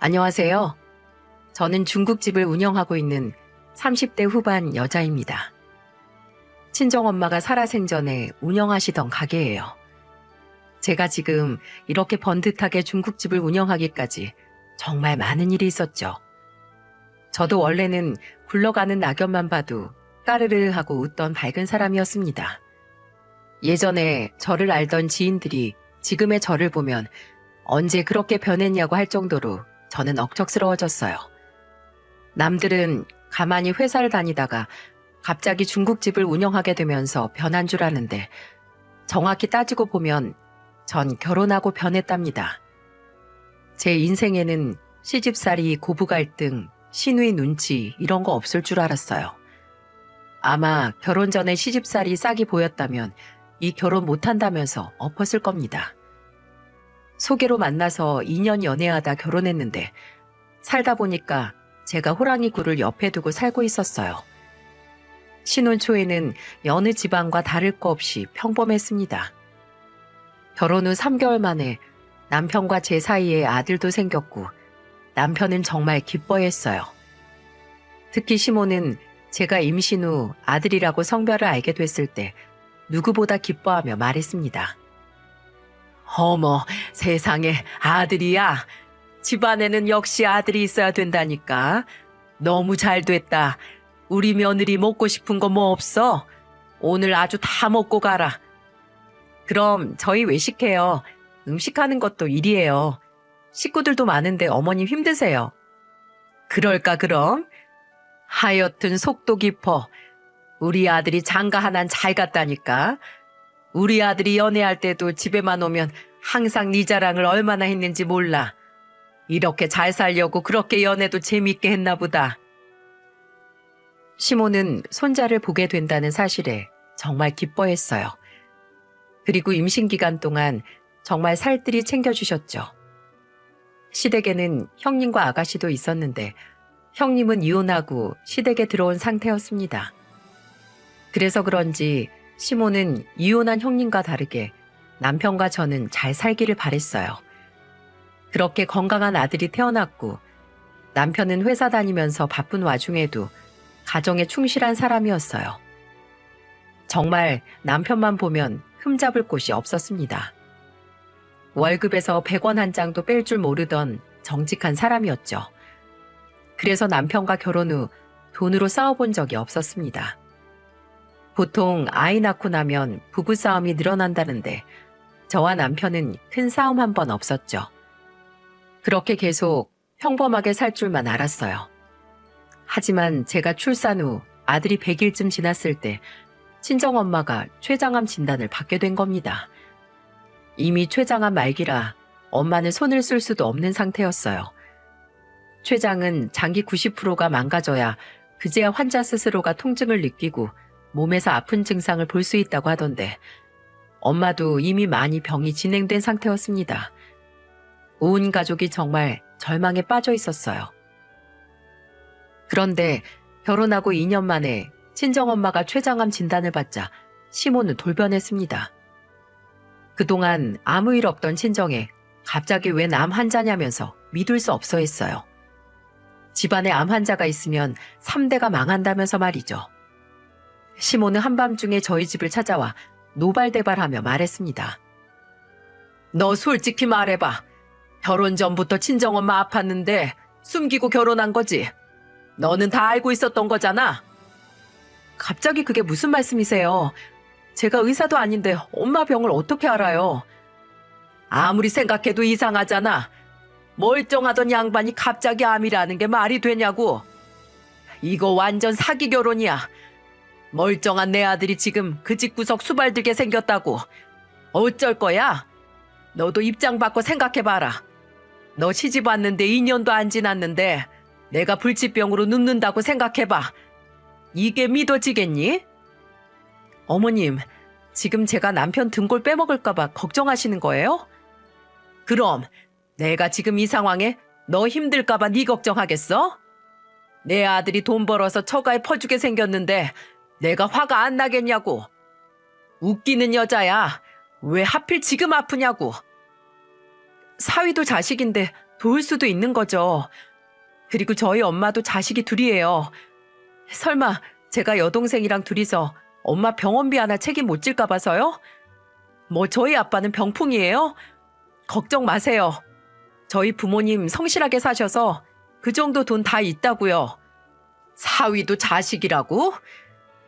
안녕하세요. 저는 중국집을 운영하고 있는 30대 후반 여자입니다. 친정엄마가 살아생전에 운영하시던 가게예요. 제가 지금 이렇게 번듯하게 중국집을 운영하기까지 정말 많은 일이 있었죠. 저도 원래는 굴러가는 낙엽만 봐도 까르르 하고 웃던 밝은 사람이었습니다. 예전에 저를 알던 지인들이 지금의 저를 보면 언제 그렇게 변했냐고 할 정도로 저는 억척스러워졌어요. 남들은 가만히 회사를 다니다가 갑자기 중국집을 운영하게 되면서 변한 줄 아는데 정확히 따지고 보면 전 결혼하고 변했답니다. 제 인생에는 시집살이, 고부 갈등, 시누이 눈치 이런 거 없을 줄 알았어요. 아마 결혼 전에 시집살이 싹이 보였다면 이 결혼 못한다면서 엎었을 겁니다. 소개로 만나서 2년 연애하다 결혼했는데 살다 보니까 제가 호랑이 굴을 옆에 두고 살고 있었어요. 신혼 초에는 여느 집안과 다를 거 없이 평범했습니다. 결혼 후 3개월 만에 남편과 제 사이에 아들도 생겼고 남편은 정말 기뻐했어요. 특히 시모는 제가 임신 후 아들이라고 성별을 알게 됐을 때 누구보다 기뻐하며 말했습니다. 어머, 세상에 아들이야. 집안에는 역시 아들이 있어야 된다니까. 너무 잘 됐다. 우리 며느리 먹고 싶은 거 뭐 없어? 오늘 아주 다 먹고 가라. 그럼 저희 외식해요. 음식하는 것도 일이에요. 식구들도 많은데 어머님 힘드세요. 그럴까 그럼? 하여튼 속도 깊어. 우리 아들이 장가 하나는 잘 갔다니까. 우리 아들이 연애할 때도 집에만 오면 항상 네 자랑을 얼마나 했는지 몰라. 이렇게 잘 살려고 그렇게 연애도 재밌게 했나 보다. 시모는 손자를 보게 된다는 사실에 정말 기뻐했어요. 그리고 임신 기간 동안 정말 살뜰히 챙겨주셨죠. 시댁에는 형님과 아가씨도 있었는데 형님은 이혼하고 시댁에 들어온 상태였습니다. 그래서 그런지 시모는 이혼한 형님과 다르게 남편과 저는 잘 살기를 바랬어요. 그렇게 건강한 아들이 태어났고 남편은 회사 다니면서 바쁜 와중에도 가정에 충실한 사람이었어요. 정말 남편만 보면 흠잡을 곳이 없었습니다. 월급에서 100원 한 장도 뺄 줄 모르던 정직한 사람이었죠. 그래서 남편과 결혼 후 돈으로 싸워본 적이 없었습니다. 보통 아이 낳고 나면 부부싸움이 늘어난다는데 저와 남편은 큰 싸움 한 번 없었죠. 그렇게 계속 평범하게 살 줄만 알았어요. 하지만 제가 출산 후 아들이 100일쯤 지났을 때 친정엄마가 췌장암 진단을 받게 된 겁니다. 이미 췌장암 말기라 엄마는 손을 쓸 수도 없는 상태였어요. 췌장은 장기 90%가 망가져야 그제야 환자 스스로가 통증을 느끼고 몸에서 아픈 증상을 볼 수 있다고 하던데 엄마도 이미 많이 병이 진행된 상태였습니다. 온 가족이 정말 절망에 빠져 있었어요. 그런데 결혼하고 2년 만에 친정엄마가 췌장암 진단을 받자 시모는 돌변했습니다. 그동안 아무 일 없던 친정에 갑자기 왜 암 환자냐면서 믿을 수 없어 했어요. 집안에 암 환자가 있으면 3대가 망한다면서 말이죠. 시모는 한밤중에 저희 집을 찾아와 노발대발하며 말했습니다. 너 솔직히 말해봐. 결혼 전부터 친정엄마 아팠는데 숨기고 결혼한 거지? 너는 다 알고 있었던 거잖아. 갑자기 그게 무슨 말씀이세요? 제가 의사도 아닌데 엄마 병을 어떻게 알아요? 아무리 생각해도 이상하잖아. 멀쩡하던 양반이 갑자기 암이라는 게 말이 되냐고. 이거 완전 사기 결혼이야. 멀쩡한 내 아들이 지금 그 집구석 수발들게 생겼다고. 어쩔 거야? 너도 입장 바꿔 생각해봐라. 너 시집 왔는데 2년도 안 지났는데 내가 불치병으로 눕는다고 생각해봐. 이게 믿어지겠니? 어머님, 지금 제가 남편 등골 빼먹을까봐 걱정하시는 거예요? 그럼 내가 지금 이 상황에 너 힘들까봐 네 걱정하겠어? 내 아들이 돈 벌어서 처가에 퍼주게 생겼는데 내가 화가 안 나겠냐고. 웃기는 여자야. 왜 하필 지금 아프냐고. 사위도 자식인데 도울 수도 있는 거죠. 그리고 저희 엄마도 자식이 둘이에요. 설마 제가 여동생이랑 둘이서 엄마 병원비 하나 책임 못 질까 봐서요? 뭐 저희 아빠는 병풍이에요? 걱정 마세요. 저희 부모님 성실하게 사셔서 그 정도 돈 다 있다고요. 사위도 자식이라고?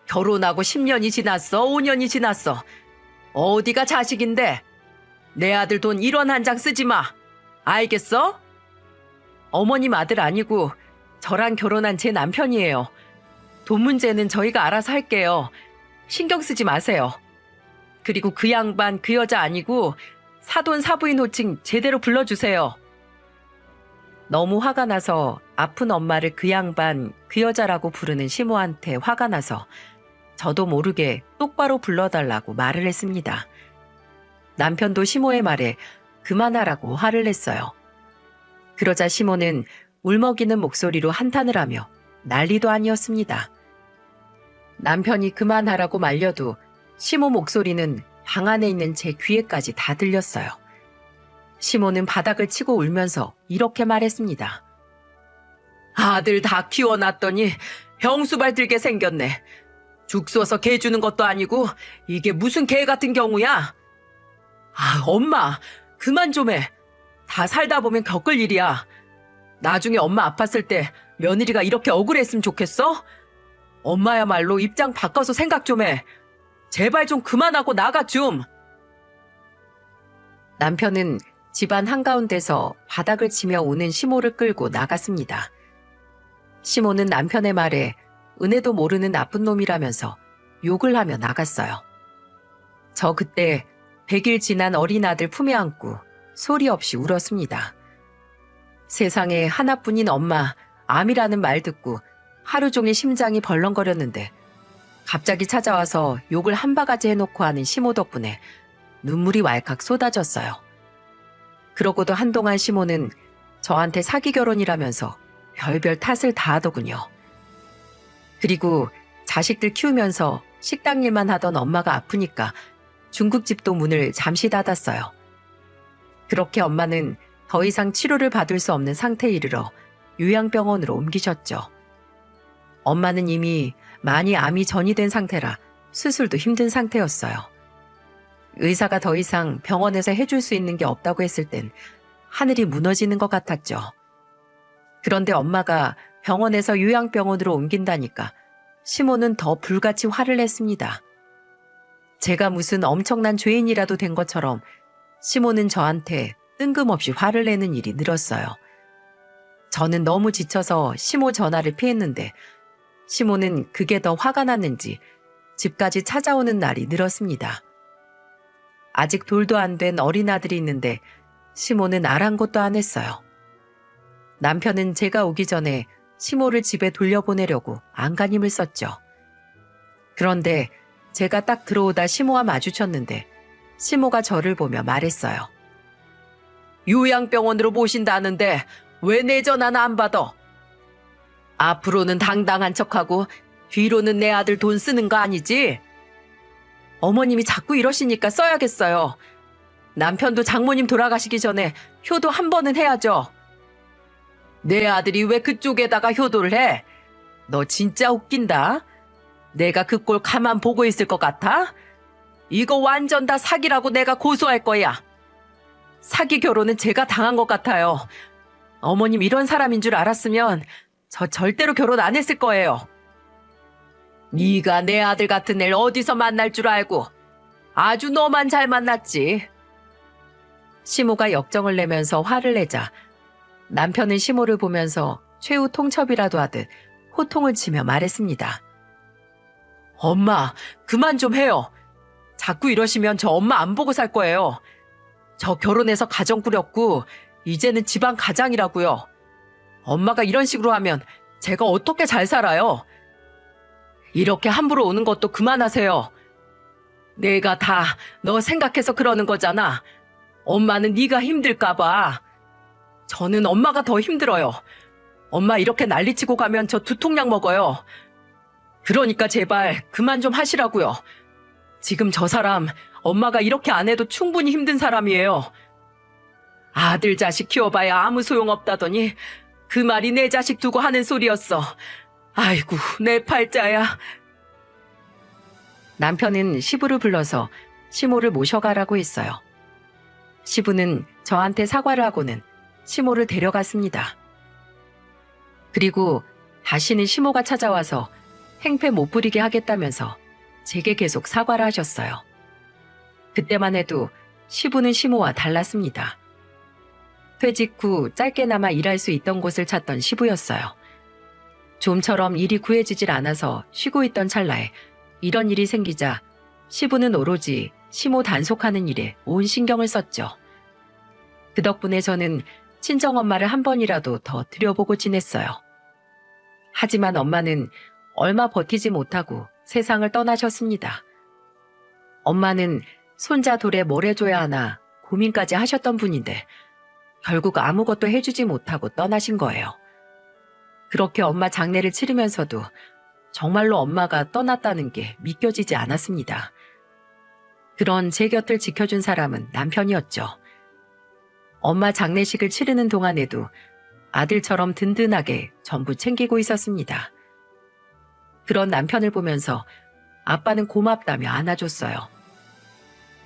결혼하고 10년이 지났어? 5년이 지났어? 어디가 자식인데? 내 아들 돈 1원 한 장 쓰지 마. 알겠어? 어머님 아들 아니고 저랑 결혼한 제 남편이에요. 돈 문제는 저희가 알아서 할게요. 신경 쓰지 마세요. 그리고 그 양반 그 여자 아니고 사돈 사부인 호칭 제대로 불러주세요. 너무 화가 나서 아픈 엄마를 그 양반 그 여자라고 부르는 시모한테 화가 나서 저도 모르게 똑바로 불러달라고 말을 했습니다. 남편도 시모의 말에 그만하라고 화를 냈어요. 그러자 시모는 울먹이는 목소리로 한탄을 하며 난리도 아니었습니다. 남편이 그만하라고 말려도 시모 목소리는 방 안에 있는 제 귀에까지 다 들렸어요. 시모는 바닥을 치고 울면서 이렇게 말했습니다. 아들 다 키워놨더니 병수발 들게 생겼네. 죽 쏘서 개 주는 것도 아니고 이게 무슨 개 같은 경우야? 아, 엄마, 그만 좀 해. 다 살다 보면 겪을 일이야. 나중에 엄마 아팠을 때 며느리가 이렇게 억울했으면 좋겠어? 엄마야말로 입장 바꿔서 생각 좀 해. 제발 좀 그만하고 나가 좀. 남편은 집안 한가운데서 바닥을 치며 우는 시모를 끌고 나갔습니다. 시모는 남편의 말에 은혜도 모르는 나쁜 놈이라면서 욕을 하며 나갔어요. 저 그때 100일 지난 어린 아들 품에 안고 소리 없이 울었습니다. 세상에 하나뿐인 엄마, 암이라는 말 듣고 하루 종일 심장이 벌렁거렸는데 갑자기 찾아와서 욕을 한 바가지 해놓고 하는 시모 덕분에 눈물이 왈칵 쏟아졌어요. 그러고도 한동안 시모는 저한테 사기 결혼이라면서 별별 탓을 다 하더군요. 그리고 자식들 키우면서 식당 일만 하던 엄마가 아프니까 중국집도 문을 잠시 닫았어요. 그렇게 엄마는 더 이상 치료를 받을 수 없는 상태에 이르러 요양병원으로 옮기셨죠. 엄마는 이미 많이 암이 전이된 상태라 수술도 힘든 상태였어요. 의사가 더 이상 병원에서 해줄 수 있는 게 없다고 했을 땐 하늘이 무너지는 것 같았죠. 그런데 엄마가 병원에서 요양병원으로 옮긴다니까 시모는 더 불같이 화를 냈습니다. 제가 무슨 엄청난 죄인이라도 된 것처럼 시모는 저한테 뜬금없이 화를 내는 일이 늘었어요. 저는 너무 지쳐서 시모 전화를 피했는데 시모는 그게 더 화가 났는지 집까지 찾아오는 날이 늘었습니다. 아직 돌도 안 된 어린아들이 있는데 시모는 아랑곳도 안 했어요. 남편은 제가 오기 전에 시모를 집에 돌려보내려고 안간힘을 썼죠. 그런데 제가 딱 들어오다 시모와 마주쳤는데 시모가 저를 보며 말했어요. 요양병원으로 모신다는데 왜 내 전화는 안 받아? 앞으로는 당당한 척하고 뒤로는 내 아들 돈 쓰는 거 아니지? 어머님이 자꾸 이러시니까 써야겠어요. 남편도 장모님 돌아가시기 전에 효도 한 번은 해야죠. 내 아들이 왜 그쪽에다가 효도를 해? 너 진짜 웃긴다. 내가 그 꼴 가만 보고 있을 것 같아? 이거 완전 다 사기라고 내가 고소할 거야. 사기 결혼은 제가 당한 것 같아요. 어머님 이런 사람인 줄 알았으면 저 절대로 결혼 안 했을 거예요. 네가 내 아들 같은 애를 어디서 만날 줄 알고 아주 너만 잘 만났지. 시모가 역정을 내면서 화를 내자 남편은 시모를 보면서 최후 통첩이라도 하듯 호통을 치며 말했습니다. 엄마, 그만 좀 해요. 자꾸 이러시면 저 엄마 안 보고 살 거예요. 저 결혼해서 가정 꾸렸고 이제는 집안 가장이라고요. 엄마가 이런 식으로 하면 제가 어떻게 잘 살아요? 이렇게 함부로 오는 것도 그만하세요. 내가 다 너 생각해서 그러는 거잖아. 엄마는 네가 힘들까 봐. 저는 엄마가 더 힘들어요. 엄마 이렇게 난리치고 가면 저 두통약 먹어요. 그러니까 제발 그만 좀 하시라고요. 지금 저 사람 엄마가 이렇게 안 해도 충분히 힘든 사람이에요. 아들 자식 키워봐야 아무 소용없다더니 그 말이 내 자식 두고 하는 소리였어. 아이고, 내 팔자야. 남편은 시부를 불러서 시모를 모셔가라고 했어요. 시부는 저한테 사과를 하고는 시모를 데려갔습니다. 그리고 다시는 시모가 찾아와서 행패 못 부리게 하겠다면서 제게 계속 사과를 하셨어요. 그때만 해도 시부는 시모와 달랐습니다. 퇴직 후 짧게나마 일할 수 있던 곳을 찾던 시부였어요. 좀처럼 일이 구해지질 않아서 쉬고 있던 찰나에 이런 일이 생기자 시부는 오로지 시모 단속하는 일에 온 신경을 썼죠. 그 덕분에 저는 친정엄마를 한 번이라도 더 들여보고 지냈어요. 하지만 엄마는 얼마 버티지 못하고 세상을 떠나셨습니다. 엄마는 손자 돌에 뭘 해줘야 하나 고민까지 하셨던 분인데 결국 아무것도 해주지 못하고 떠나신 거예요. 그렇게 엄마 장례를 치르면서도 정말로 엄마가 떠났다는 게 믿겨지지 않았습니다. 그런 제 곁을 지켜준 사람은 남편이었죠. 엄마 장례식을 치르는 동안에도 아들처럼 든든하게 전부 챙기고 있었습니다. 그런 남편을 보면서 아빠는 고맙다며 안아줬어요.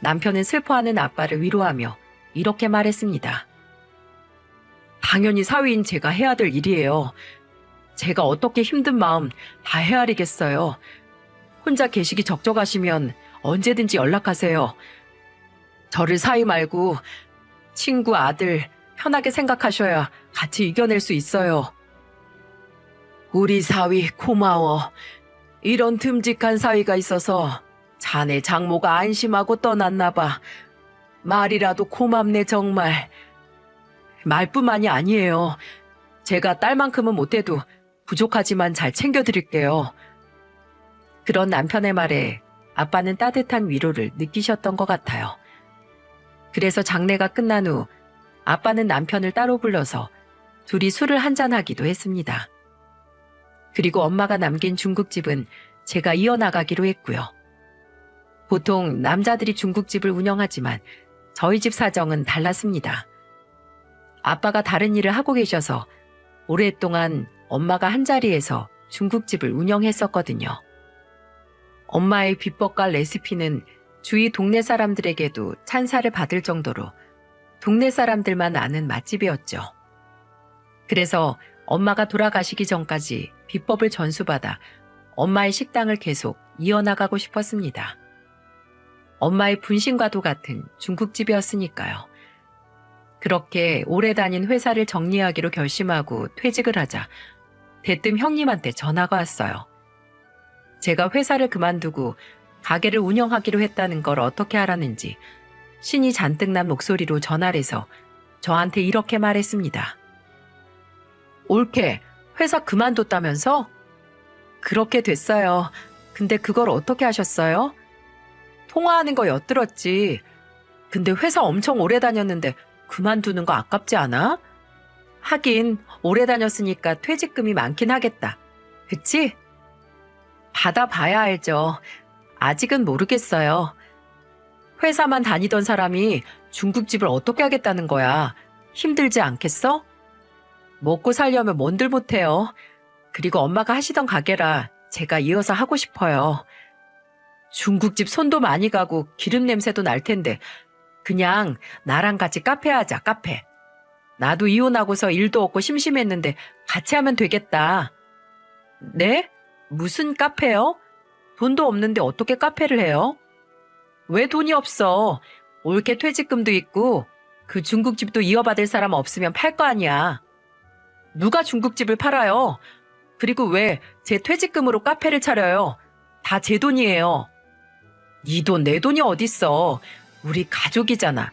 남편은 슬퍼하는 아빠를 위로하며 이렇게 말했습니다. 당연히 사위인 제가 해야 될 일이에요. 제가 어떻게 힘든 마음 다 헤아리겠어요. 혼자 계시기 적적하시면 언제든지 연락하세요. 저를 사위 말고 친구, 아들 편하게 생각하셔야 같이 이겨낼 수 있어요. 우리 사위 고마워. 이런 듬직한 사위가 있어서 자네 장모가 안심하고 떠났나 봐. 말이라도 고맙네 정말. 말뿐만이 아니에요. 제가 딸만큼은 못해도 부족하지만 잘 챙겨드릴게요. 그런 남편의 말에 아빠는 따뜻한 위로를 느끼셨던 것 같아요. 그래서 장례가 끝난 후 아빠는 남편을 따로 불러서 둘이 술을 한잔하기도 했습니다. 그리고 엄마가 남긴 중국집은 제가 이어나가기로 했고요. 보통 남자들이 중국집을 운영하지만 저희 집 사정은 달랐습니다. 아빠가 다른 일을 하고 계셔서 오랫동안 엄마가 한자리에서 중국집을 운영했었거든요. 엄마의 비법과 레시피는 주위 동네 사람들에게도 찬사를 받을 정도로 동네 사람들만 아는 맛집이었죠. 그래서 엄마가 돌아가시기 전까지 비법을 전수받아 엄마의 식당을 계속 이어나가고 싶었습니다. 엄마의 분신과도 같은 중국집이었으니까요. 그렇게 오래 다닌 회사를 정리하기로 결심하고 퇴직을 하자 대뜸 형님한테 전화가 왔어요. 제가 회사를 그만두고 가게를 운영하기로 했다는 걸 어떻게 알았는지 신이 잔뜩 난 목소리로 전화를 해서 저한테 이렇게 말했습니다. 올케, 회사 그만뒀다면서? 그렇게 됐어요. 근데 그걸 어떻게 하셨어요? 통화하는 거 엿들었지. 근데 회사 엄청 오래 다녔는데 그만두는 거 아깝지 않아? 하긴 오래 다녔으니까 퇴직금이 많긴 하겠다. 그치? 받아봐야 알죠. 아직은 모르겠어요. 회사만 다니던 사람이 중국집을 어떻게 하겠다는 거야. 힘들지 않겠어? 먹고 살려면 뭔들 못해요. 그리고 엄마가 하시던 가게라 제가 이어서 하고 싶어요. 중국집 손도 많이 가고 기름 냄새도 날 텐데 그냥 나랑 같이 카페 하자, 카페. 나도 이혼하고서 일도 없고 심심했는데 같이 하면 되겠다. 네? 무슨 카페요? 돈도 없는데 어떻게 카페를 해요? 왜 돈이 없어? 올케 퇴직금도 있고 그 중국집도 이어받을 사람 없으면 팔 거 아니야. 누가 중국집을 팔아요? 그리고 왜 제 퇴직금으로 카페를 차려요? 다 제 돈이에요. 네 돈, 내 돈이 어딨어. 우리 가족이잖아.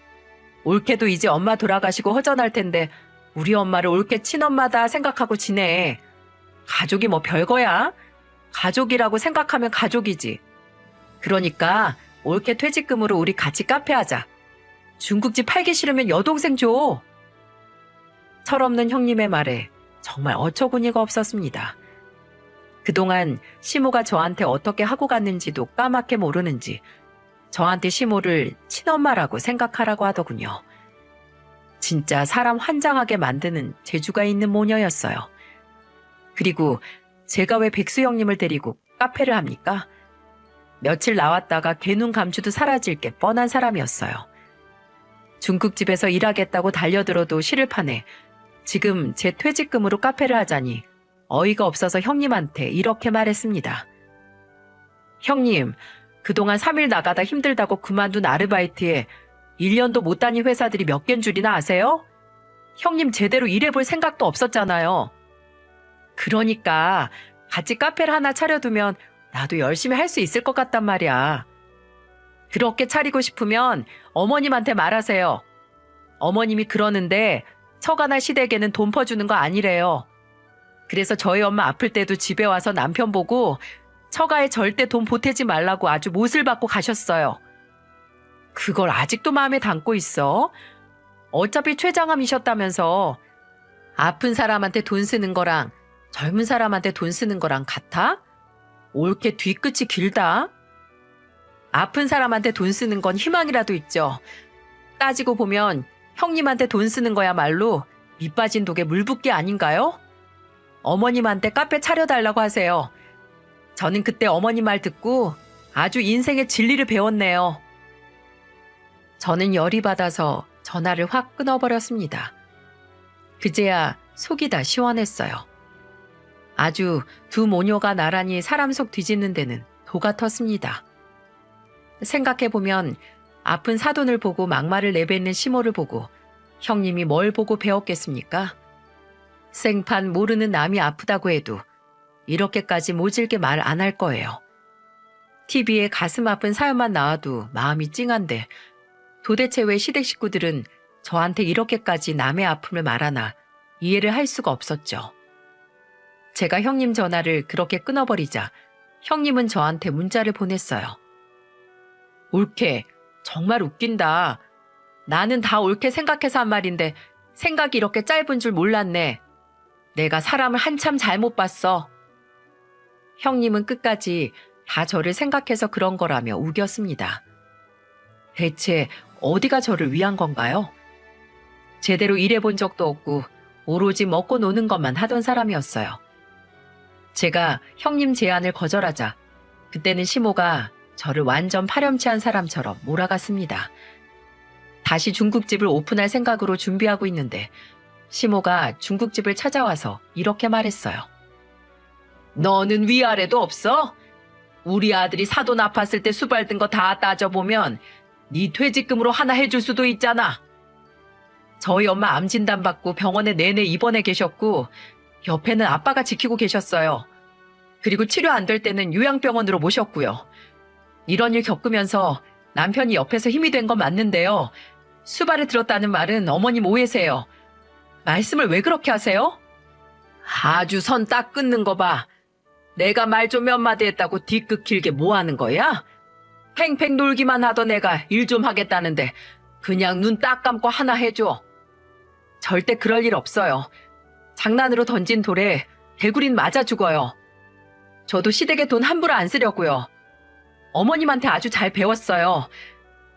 올케도 이제 엄마 돌아가시고 허전할 텐데 우리 엄마를 올케 친엄마다 생각하고 지내. 가족이 뭐 별거야? 가족이라고 생각하면 가족이지. 그러니까 올케 퇴직금으로 우리 같이 카페 하자. 중국집 팔기 싫으면 여동생 줘. 철없는 형님의 말에 정말 어처구니가 없었습니다. 그동안 시모가 저한테 어떻게 하고 갔는지도 까맣게 모르는지 저한테 시모를 친엄마라고 생각하라고 하더군요. 진짜 사람 환장하게 만드는 재주가 있는 모녀였어요. 그리고 제가 왜 백수 형님을 데리고 카페를 합니까? 며칠 나왔다가 개눈 감추도 사라질 게 뻔한 사람이었어요. 중국집에서 일하겠다고 달려들어도 시를 파네 지금 제 퇴직금으로 카페를 하자니 어이가 없어서 형님한테 이렇게 말했습니다. 형님, 그동안 3일 나가다 힘들다고 그만둔 아르바이트에 1년도 못 다닌 회사들이 몇 개인 줄이나 아세요? 형님 제대로 일해볼 생각도 없었잖아요. 그러니까 같이 카페를 하나 차려두면 나도 열심히 할 수 있을 것 같단 말이야. 그렇게 차리고 싶으면 어머님한테 말하세요. 어머님이 그러는데 처가나 시댁에는 돈 퍼주는 거 아니래요. 그래서 저희 엄마 아플 때도 집에 와서 남편 보고 처가에 절대 돈 보태지 말라고 아주 못을 받고 가셨어요. 그걸 아직도 마음에 담고 있어? 어차피 췌장암이셨다면서. 아픈 사람한테 돈 쓰는 거랑 젊은 사람한테 돈 쓰는 거랑 같아? 옳게 뒤끝이 길다. 아픈 사람한테 돈 쓰는 건 희망이라도 있죠. 따지고 보면 형님한테 돈 쓰는 거야말로 밑 빠진 독에 물 붓기 아닌가요? 어머님한테 카페 차려달라고 하세요. 저는 그때 어머님 말 듣고 아주 인생의 진리를 배웠네요. 저는 열이 받아서 전화를 확 끊어버렸습니다. 그제야 속이 다 시원했어요. 아주 두 모녀가 나란히 사람 속 뒤집는 데는 도가 텄습니다. 생각해보면 아픈 사돈을 보고 막말을 내뱉는 시모를 보고 형님이 뭘 보고 배웠겠습니까? 생판 모르는 남이 아프다고 해도 이렇게까지 모질게 말 안 할 거예요. TV에 가슴 아픈 사연만 나와도 마음이 찡한데 도대체 왜 시댁 식구들은 저한테 이렇게까지 남의 아픔을 말하나 이해를 할 수가 없었죠. 제가 형님 전화를 그렇게 끊어버리자 형님은 저한테 문자를 보냈어요. 옳게, 정말 웃긴다. 나는 다 옳게 생각해서 한 말인데 생각이 이렇게 짧은 줄 몰랐네. 내가 사람을 한참 잘못 봤어. 형님은 끝까지 다 저를 생각해서 그런 거라며 우겼습니다. 대체 어디가 저를 위한 건가요? 제대로 일해본 적도 없고 오로지 먹고 노는 것만 하던 사람이었어요. 제가 형님 제안을 거절하자 그때는 시모가 저를 완전 파렴치한 사람처럼 몰아갔습니다. 다시 중국집을 오픈할 생각으로 준비하고 있는데 시모가 중국집을 찾아와서 이렇게 말했어요. 너는 위아래도 없어? 우리 아들이 사돈 아팠을 때 수발든 거 다 따져보면 네 퇴직금으로 하나 해줄 수도 있잖아. 저희 엄마 암 진단 받고 병원에 내내 입원해 계셨고 옆에는 아빠가 지키고 계셨어요. 그리고 치료 안 될 때는 요양병원으로 모셨고요. 이런 일 겪으면서 남편이 옆에서 힘이 된 건 맞는데요. 수발을 들었다는 말은 어머님 오해세요. 말씀을 왜 그렇게 하세요? 아주 선 딱 끊는 거 봐. 내가 말 좀 몇 마디 했다고 뒤끝 길게 뭐 하는 거야? 팽팽 놀기만 하던 애가 일 좀 하겠다는데 그냥 눈 딱 감고 하나 해줘. 절대 그럴 일 없어요. 장난으로 던진 돌에 개구린 맞아 죽어요. 저도 시댁에 돈 함부로 안 쓰려고요. 어머님한테 아주 잘 배웠어요.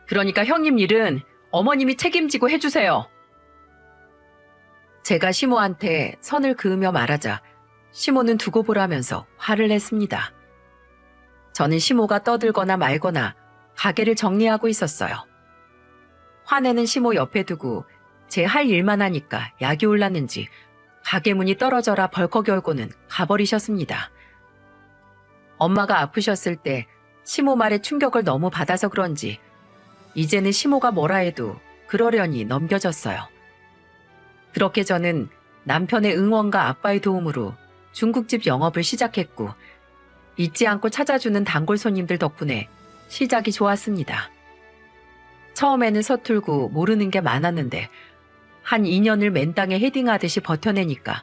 그러니까 형님 일은 어머님이 책임지고 해주세요. 제가 시모한테 선을 그으며 말하자 시모는 두고 보라면서 화를 냈습니다. 저는 시모가 떠들거나 말거나 가게를 정리하고 있었어요. 화내는 시모 옆에 두고 제 할 일만 하니까 약이 올랐는지 가게 문이 떨어져라 벌컥 열고는 가버리셨습니다. 엄마가 아프셨을 때 시모 말에 충격을 너무 받아서 그런지 이제는 시모가 뭐라 해도 그러려니 넘겨졌어요. 그렇게 저는 남편의 응원과 아빠의 도움으로 중국집 영업을 시작했고 잊지 않고 찾아주는 단골 손님들 덕분에 시작이 좋았습니다. 처음에는 서툴고 모르는 게 많았는데 한 2년을 맨땅에 헤딩하듯이 버텨내니까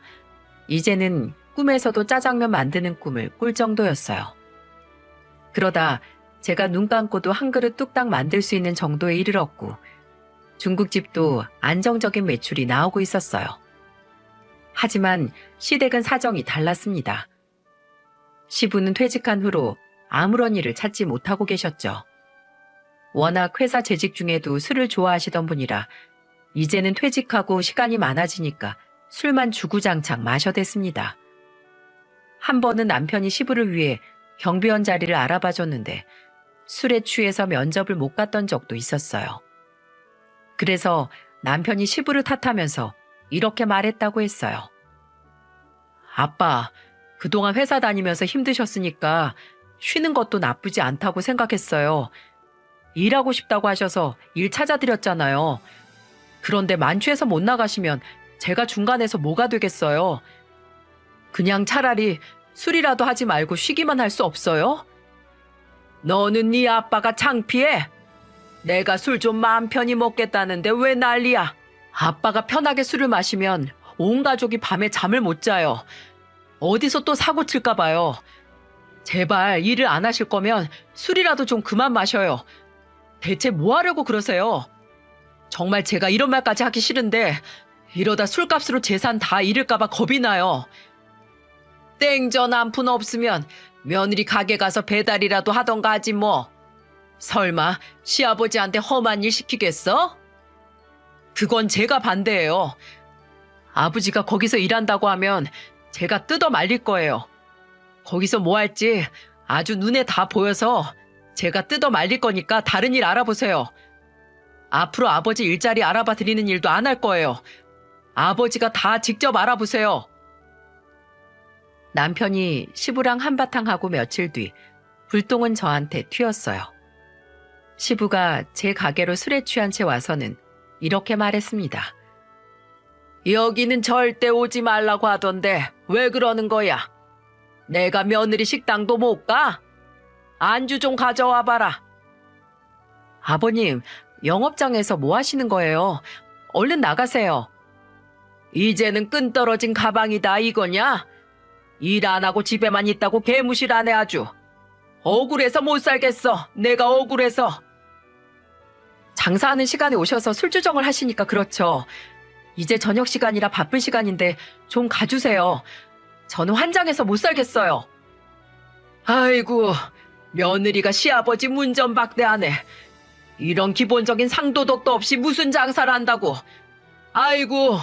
이제는 꿈에서도 짜장면 만드는 꿈을 꿀 정도였어요. 그러다 제가 눈 감고도 한 그릇 뚝딱 만들 수 있는 정도에 이르렀고 중국집도 안정적인 매출이 나오고 있었어요. 하지만 시댁은 사정이 달랐습니다. 시부는 퇴직한 후로 아무런 일을 찾지 못하고 계셨죠. 워낙 회사 재직 중에도 술을 좋아하시던 분이라 이제는 퇴직하고 시간이 많아지니까 술만 주구장창 마셔댔습니다. 한 번은 남편이 시부를 위해 경비원 자리를 알아봐줬는데 술에 취해서 면접을 못 갔던 적도 있었어요. 그래서 남편이 시부를 탓하면서 이렇게 말했다고 했어요. 아빠, 그동안 회사 다니면서 힘드셨으니까 쉬는 것도 나쁘지 않다고 생각했어요. 일하고 싶다고 하셔서 일 찾아드렸잖아요. 그런데 만취해서 못 나가시면 제가 중간에서 뭐가 되겠어요? 그냥 차라리 술이라도 하지 말고 쉬기만 할 수 없어요? 너는 네 아빠가 창피해? 내가 술 좀 마음 편히 먹겠다는데 왜 난리야? 아빠가 편하게 술을 마시면 온 가족이 밤에 잠을 못 자요. 어디서 또 사고 칠까 봐요. 제발 일을 안 하실 거면 술이라도 좀 그만 마셔요. 대체 뭐 하려고 그러세요? 정말 제가 이런 말까지 하기 싫은데 이러다 술값으로 재산 다 잃을까 봐 겁이 나요. 땡전 한 푼 없으면 며느리 가게 가서 배달이라도 하던가 하지 뭐. 설마 시아버지한테 험한 일 시키겠어? 그건 제가 반대해요. 아버지가 거기서 일한다고 하면 제가 뜯어 말릴 거예요. 거기서 뭐 할지 아주 눈에 다 보여서 제가 뜯어 말릴 거니까 다른 일 알아보세요. 앞으로 아버지 일자리 알아봐 드리는 일도 안 할 거예요. 아버지가 다 직접 알아보세요. 남편이 시부랑 한바탕 하고 며칠 뒤 불똥은 저한테 튀었어요. 시부가 제 가게로 술에 취한 채 와서는 이렇게 말했습니다. 여기는 절대 오지 말라고 하던데 왜 그러는 거야? 내가 며느리 식당도 못 가? 안주 좀 가져와 봐라. 아버님, 영업장에서 뭐 하시는 거예요? 얼른 나가세요. 이제는 끈 떨어진 가방이다 이거냐? 일 안 하고 집에만 있다고 개무실하네 아주. 억울해서 못 살겠어. 내가 억울해서. 장사하는 시간에 오셔서 술주정을 하시니까 그렇죠. 이제 저녁 시간이라 바쁜 시간인데 좀 가주세요. 저는 환장해서 못 살겠어요. 아이고, 며느리가 시아버지 문전박대하네. 이런 기본적인 상도덕도 없이 무슨 장사를 한다고. 아이고,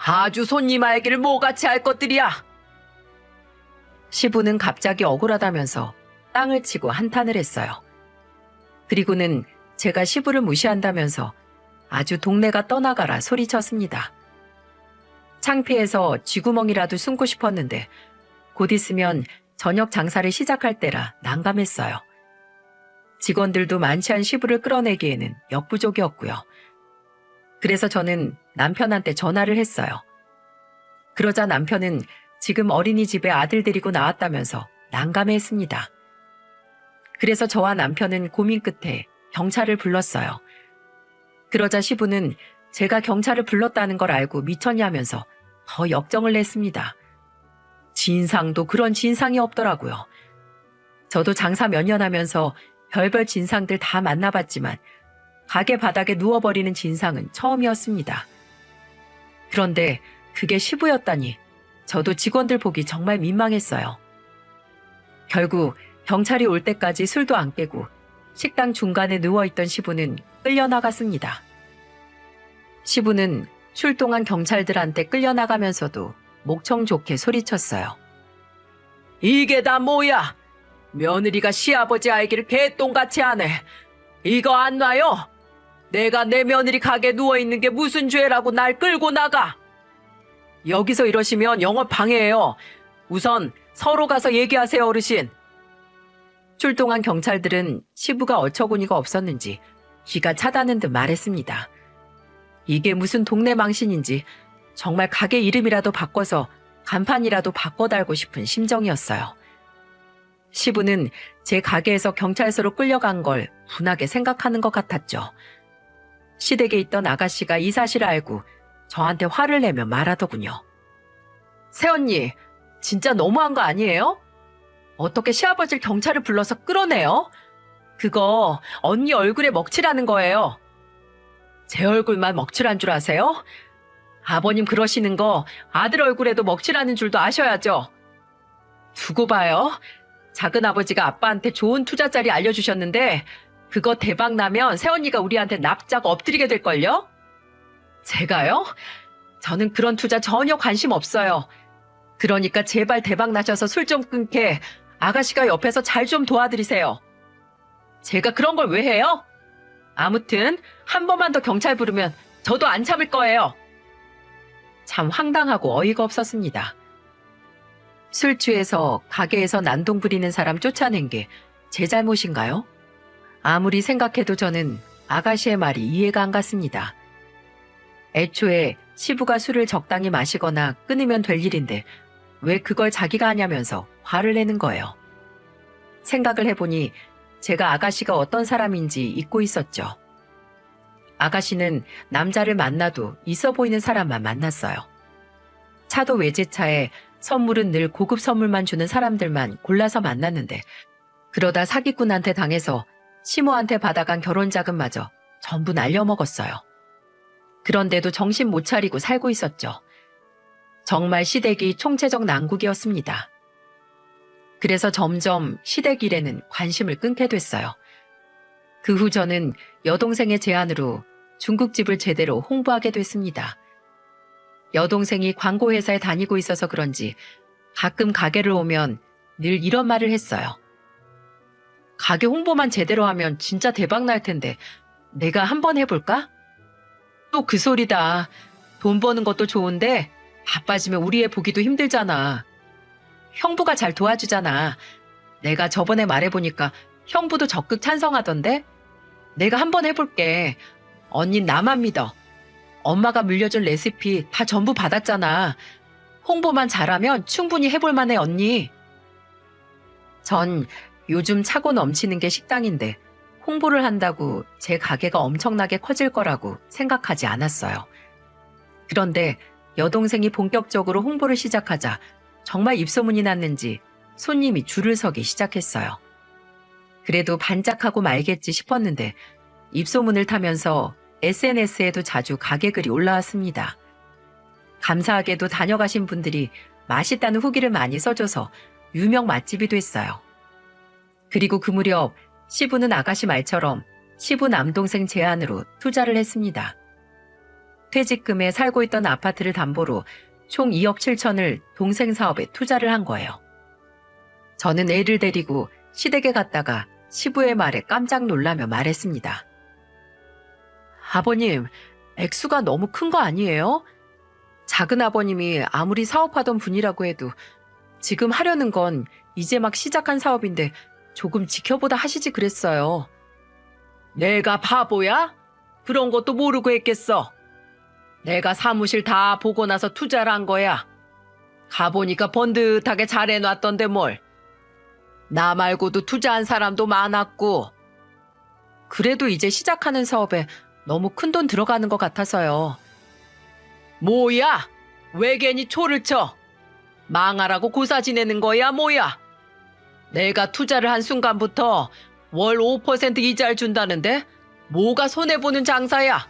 아주 손님 알기를 뭐같이 할 것들이야. 시부는 갑자기 억울하다면서 땅을 치고 한탄을 했어요. 그리고는 제가 시부를 무시한다면서 아주 동네가 떠나가라 소리쳤습니다. 창피해서 쥐구멍이라도 숨고 싶었는데 곧 있으면 저녁 장사를 시작할 때라 난감했어요. 직원들도 만취한 시부를 끌어내기에는 역부족이었고요. 그래서 저는 남편한테 전화를 했어요. 그러자 남편은 지금 어린이집에 아들 데리고 나왔다면서 난감해했습니다. 그래서 저와 남편은 고민 끝에 경찰을 불렀어요. 그러자 시부는 제가 경찰을 불렀다는 걸 알고 미쳤냐면서 더 역정을 냈습니다. 진상도 그런 진상이 없더라고요. 저도 장사 몇 년 하면서 별별 진상들 다 만나봤지만 가게 바닥에 누워버리는 진상은 처음이었습니다. 그런데 그게 시부였다니 저도 직원들 보기 정말 민망했어요. 결국 경찰이 올 때까지 술도 안 깨고 식당 중간에 누워있던 시부는 끌려나갔습니다. 시부는 출동한 경찰들한테 끌려나가면서도 목청 좋게 소리쳤어요. 이게 다 뭐야? 며느리가 시아버지 알기를 개똥같이 하네. 이거 안 놔요? 내가 내 며느리 가게 누워있는 게 무슨 죄라고 날 끌고 나가? 여기서 이러시면 영업 방해예요. 우선 서로 가서 얘기하세요, 어르신. 출동한 경찰들은 시부가 어처구니가 없었는지 귀가 차다는 듯 말했습니다. 이게 무슨 동네 망신인지 정말 가게 이름이라도 바꿔서 간판이라도 바꿔 달고 싶은 심정이었어요. 시부는 제 가게에서 경찰서로 끌려간 걸 분하게 생각하는 것 같았죠. 시댁에 있던 아가씨가 이 사실을 알고 저한테 화를 내며 말하더군요. 새언니, 진짜 너무한 거 아니에요? 어떻게 시아버지를 경찰을 불러서 끌어내요? 그거 언니 얼굴에 먹칠하는 거예요. 제 얼굴만 먹칠한 줄 아세요? 아버님 그러시는 거 아들 얼굴에도 먹칠하는 줄도 아셔야죠. 두고 봐요. 작은아버지가 아빠한테 좋은 투자자리 알려주셨는데 그거 대박 나면 새언니가 우리한테 납작 엎드리게 될걸요? 제가요? 저는 그런 투자 전혀 관심 없어요. 그러니까 제발 대박 나셔서 술 좀 끊게 아가씨가 옆에서 잘 좀 도와드리세요. 제가 그런 걸 왜 해요? 아무튼 한 번만 더 경찰 부르면 저도 안 참을 거예요. 참 황당하고 어이가 없었습니다. 술 취해서 가게에서 난동 부리는 사람 쫓아낸 게 제 잘못인가요? 아무리 생각해도 저는 아가씨의 말이 이해가 안 갔습니다. 애초에 시부가 술을 적당히 마시거나 끊으면 될 일인데 왜 그걸 자기가 하냐면서 화를 내는 거예요. 생각을 해보니 제가 아가씨가 어떤 사람인지 잊고 있었죠. 아가씨는 남자를 만나도 있어 보이는 사람만 만났어요. 차도 외제차에 선물은 늘 고급 선물만 주는 사람들만 골라서 만났는데 그러다 사기꾼한테 당해서 시모한테 받아간 결혼 자금마저 전부 날려먹었어요. 그런데도 정신 못 차리고 살고 있었죠. 정말 시댁이 총체적 난국이었습니다. 그래서 점점 시댁 일에는 관심을 끊게 됐어요. 그 후 저는 여동생의 제안으로 중국집을 제대로 홍보하게 됐습니다. 여동생이 광고회사에 다니고 있어서 그런지 가끔 가게를 오면 늘 이런 말을 했어요. 가게 홍보만 제대로 하면 진짜 대박 날 텐데 내가 한번 해볼까? 또 그 소리다. 돈 버는 것도 좋은데 바빠지면 우리 애 보기도 힘들잖아. 형부가 잘 도와주잖아. 내가 저번에 말해보니까 형부도 적극 찬성하던데? 내가 한번 해볼게. 언닌 나만 믿어. 엄마가 물려준 레시피 다 전부 받았잖아. 홍보만 잘하면 충분히 해볼 만해, 언니. 전 요즘 차고 넘치는 게 식당인데 홍보를 한다고 제 가게가 엄청나게 커질 거라고 생각하지 않았어요. 그런데 여동생이 본격적으로 홍보를 시작하자 정말 입소문이 났는지 손님이 줄을 서기 시작했어요. 그래도 반짝하고 말겠지 싶었는데 입소문을 타면서 SNS에도 자주 가게 글이 올라왔습니다. 감사하게도 다녀가신 분들이 맛있다는 후기를 많이 써줘서 유명 맛집이 됐어요. 그리고 그 무렵 시부는 아가씨 말처럼 시부 남동생 제안으로 투자를 했습니다. 퇴직금에 살고 있던 아파트를 담보로 총 2억 7천을 동생 사업에 투자를 한 거예요. 저는 애를 데리고 시댁에 갔다가 시부의 말에 깜짝 놀라며 말했습니다. 아버님, 액수가 너무 큰 거 아니에요? 작은 아버님이 아무리 사업하던 분이라고 해도 지금 하려는 건 이제 막 시작한 사업인데 조금 지켜보다 하시지 그랬어요. 내가 바보야? 그런 것도 모르고 했겠어. 내가 사무실 다 보고 나서 투자를 한 거야. 가보니까 번듯하게 잘 해놨던데 뭘. 나 말고도 투자한 사람도 많았고. 그래도 이제 시작하는 사업에 너무 큰 돈 들어가는 것 같아서요. 뭐야? 왜 괜히 초를 쳐? 망하라고 고사 지내는 거야 뭐야? 내가 투자를 한 순간부터 월 5% 이자를 준다는데 뭐가 손해보는 장사야?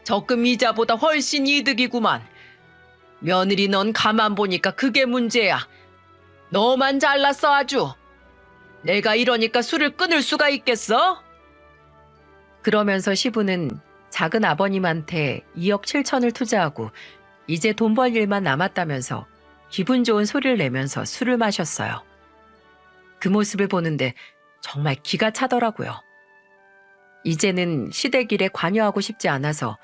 적금 이자보다 훨씬 이득이구만. 며느리 넌 가만 보니까 그게 문제야. 너만 잘났어 아주. 내가 이러니까 술을 끊을 수가 있겠어? 그러면서 시부는 작은 아버님한테 2억 7천을 투자하고 이제 돈 벌 일만 남았다면서 기분 좋은 소리를 내면서 술을 마셨어요. 그 모습을 보는데 정말 기가 차더라고요. 이제는 시댁 일에 관여하고 싶지 않아서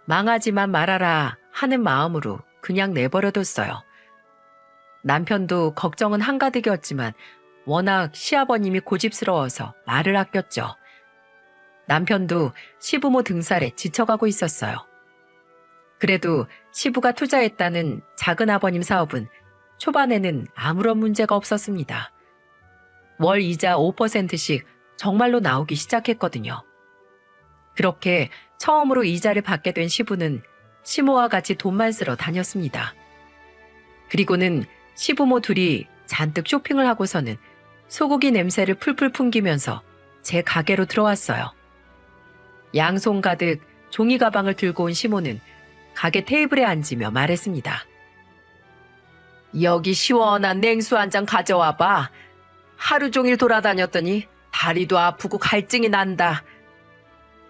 망하지만 말아라 하는 마음으로 그냥 내버려뒀어요. 남편도 걱정은 한가득이었지만 워낙 시아버님이 고집스러워서 말을 아꼈죠. 남편도 시부모 등살에 지쳐가고 있었어요. 그래도 시부가 투자했다는 작은 아버님 사업은 초반에는 아무런 문제가 없었습니다. 월 이자 5%씩 정말로 나오기 시작했거든요. 그렇게 처음으로 이자를 받게 된 시부는 시모와 같이 돈만 쓰러 다녔습니다. 그리고는 시부모 둘이 잔뜩 쇼핑을 하고서는 소고기 냄새를 풀풀 풍기면서 제 가게로 들어왔어요. 양손 가득 종이 가방을 들고 온 시모는 가게 테이블에 앉으며 말했습니다. 여기 시원한 냉수 한 잔 가져와 봐. 하루 종일 돌아다녔더니 다리도 아프고 갈증이 난다.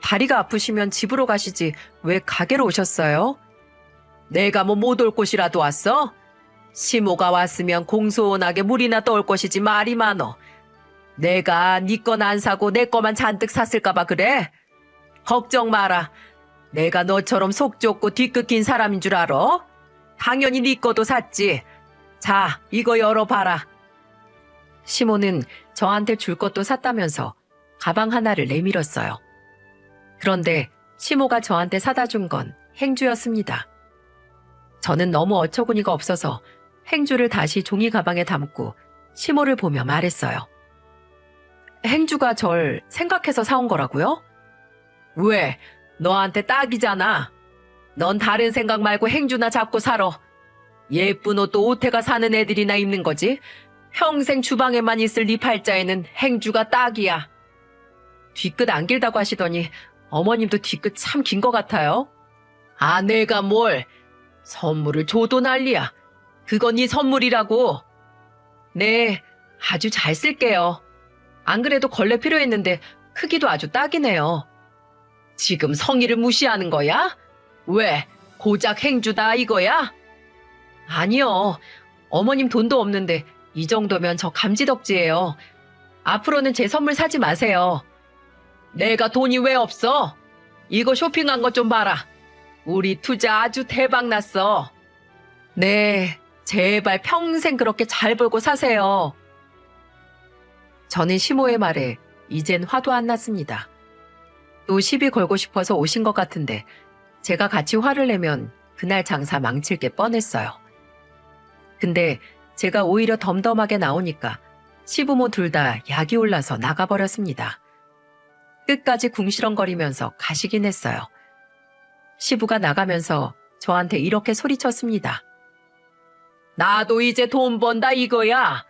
다리가 아프시면 집으로 가시지 왜 가게로 오셨어요? 내가 뭐 못 올 곳이라도 왔어? 시모가 왔으면 공손하게 물이나 떠올 것이지 말이 많어. 내가 네 건 안 사고 내 거만 잔뜩 샀을까 봐 그래? 걱정 마라. 내가 너처럼 속 좁고 뒤끝 긴 사람인 줄 알아? 당연히 네 거도 샀지. 자, 이거 열어봐라. 시모는 저한테 줄 것도 샀다면서 가방 하나를 내밀었어요. 그런데 시모가 저한테 사다 준 건 행주였습니다. 저는 너무 어처구니가 없어서 행주를 다시 종이 가방에 담고 시모를 보며 말했어요. 행주가 절 생각해서 사온 거라고요? 왜? 너한테 딱이잖아. 넌 다른 생각 말고 행주나 잡고 살아. 예쁜 옷도 오태가 사는 애들이나 입는 거지. 평생 주방에만 있을 네 팔자에는 행주가 딱이야. 뒤끝 안 길다고 하시더니 어머님도 뒤끝 참 긴 것 같아요. 아, 내가 뭘. 선물을 줘도 난리야. 그건 네 선물이라고. 네, 아주 잘 쓸게요. 안 그래도 걸레 필요했는데 크기도 아주 딱이네요. 지금 성의를 무시하는 거야? 왜? 고작 행주다 이거야? 아니요. 어머님 돈도 없는데 이 정도면 저 감지덕지예요. 앞으로는 제 선물 사지 마세요. 내가 돈이 왜 없어? 이거 쇼핑한 것 좀 봐라. 우리 투자 아주 대박 났어. 네, 제발 평생 그렇게 잘 벌고 사세요. 저는 시모의 말에 이젠 화도 안 났습니다. 또 시비 걸고 싶어서 오신 것 같은데 제가 같이 화를 내면 그날 장사 망칠 게 뻔했어요. 근데 제가 오히려 덤덤하게 나오니까 시부모 둘 다 약이 올라서 나가버렸습니다. 끝까지 궁시렁거리면서 가시긴 했어요. 시부가 나가면서 저한테 이렇게 소리쳤습니다. 나도 이제 돈 번다 이거야.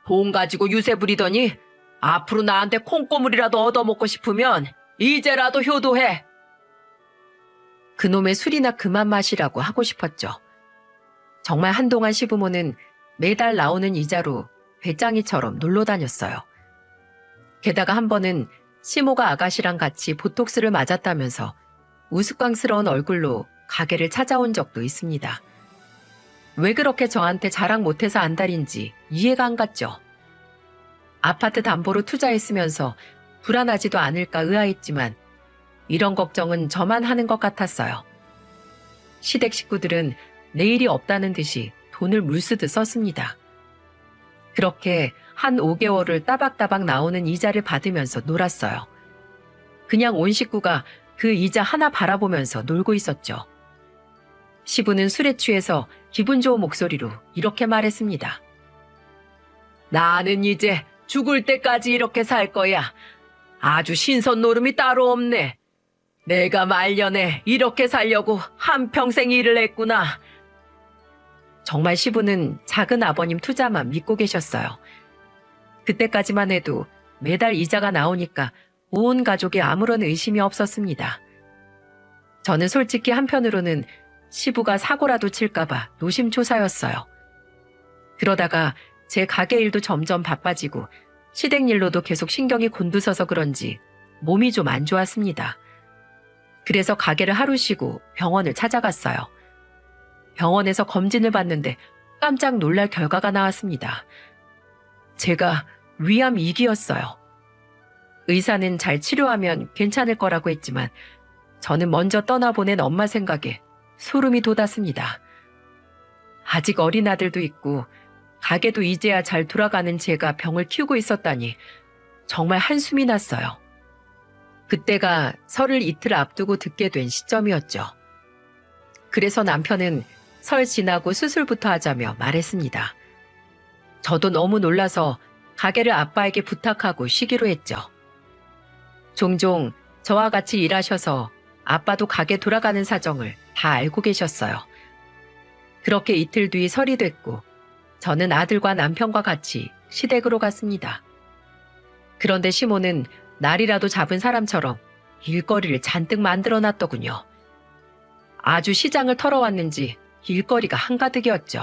돈 가지고 유세 부리더니 앞으로 나한테 콩고물이라도 얻어먹고 싶으면 이제라도 효도해. 그놈의 술이나 그만 마시라고 하고 싶었죠. 정말 한동안 시부모는 매달 나오는 이자로 배짱이처럼 놀러 다녔어요. 게다가 한 번은 시모가 아가씨랑 같이 보톡스를 맞았다면서 우스꽝스러운 얼굴로 가게를 찾아온 적도 있습니다. 왜 그렇게 저한테 자랑 못해서 안달인지 이해가 안 갔죠. 아파트 담보로 투자했으면서 불안하지도 않을까 의아했지만 이런 걱정은 저만 하는 것 같았어요. 시댁 식구들은 내일이 없다는 듯이 돈을 물쓰듯 썼습니다. 그렇게 한 5개월을 따박따박 나오는 이자를 받으면서 놀았어요. 그냥 온 식구가 그 이자 하나 바라보면서 놀고 있었죠. 시부는 술에 취해서 기분 좋은 목소리로 이렇게 말했습니다. 나는 이제 죽을 때까지 이렇게 살 거야. 아주 신선 노름이 따로 없네. 내가 말년에 이렇게 살려고 한평생 일을 했구나. 정말 시부는 작은 아버님 투자만 믿고 계셨어요. 그때까지만 해도 매달 이자가 나오니까 온 가족이 아무런 의심이 없었습니다. 저는 솔직히 한편으로는 시부가 사고라도 칠까봐 노심초사였어요. 그러다가 제 가게 일도 점점 바빠지고 시댁 일로도 계속 신경이 곤두서서 그런지 몸이 좀 안 좋았습니다. 그래서 가게를 하루 쉬고 병원을 찾아갔어요. 병원에서 검진을 받는데 깜짝 놀랄 결과가 나왔습니다. 제가 위암 2기였어요. 의사는 잘 치료하면 괜찮을 거라고 했지만 저는 먼저 떠나보낸 엄마 생각에 소름이 돋았습니다. 아직 어린 아들도 있고 가게도 이제야 잘 돌아가는 제가 병을 키우고 있었다니 정말 한숨이 났어요. 그때가 설을 이틀 앞두고 듣게 된 시점이었죠. 그래서 남편은 설 지나고 수술부터 하자며 말했습니다. 저도 너무 놀라서 가게를 아빠에게 부탁하고 쉬기로 했죠. 종종 저와 같이 일하셔서 아빠도 가게 돌아가는 사정을 다 알고 계셨어요. 그렇게 이틀 뒤 설이 됐고 저는 아들과 남편과 같이 시댁으로 갔습니다. 그런데 시모는 날이라도 잡은 사람처럼 일거리를 잔뜩 만들어놨더군요. 아주 시장을 털어왔는지 일거리가 한가득이었죠.